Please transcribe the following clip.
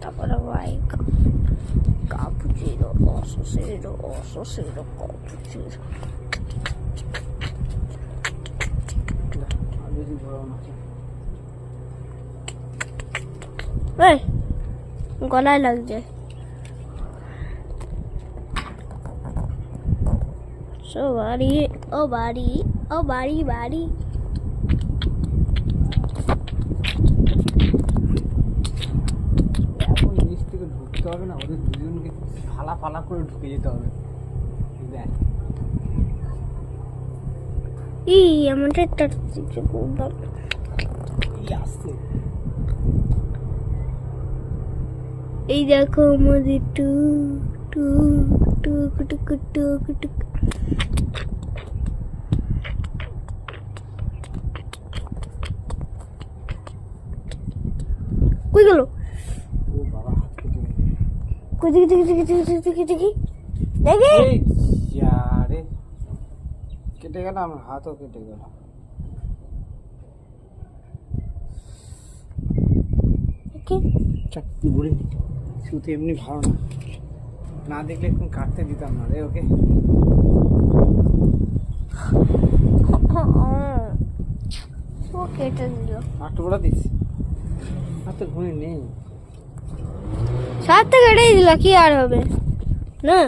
Tapada vai cappuccino, osso sero, cappuccino. গলায় লাগছে ও বাড়ি ঢুকতে হবে না, ওদের দুজনকে ফালা করে ঢুকে যেতে হবে। আমাদের এই দেখো আমাদের টুক কই গেল? দেখি কেটে গেল, আমার হাতও কেটে গেল। চাকরি বলে শুধু এমনি ভালো না দেখলে এখন কাটতে দিতাম না রে ওকে। ও কেটে দিল। আটটা বড়া দিচ্ছি, আর তো ঘুরে নেই। সাতটা কেটেই দিল, কি আর হবে না।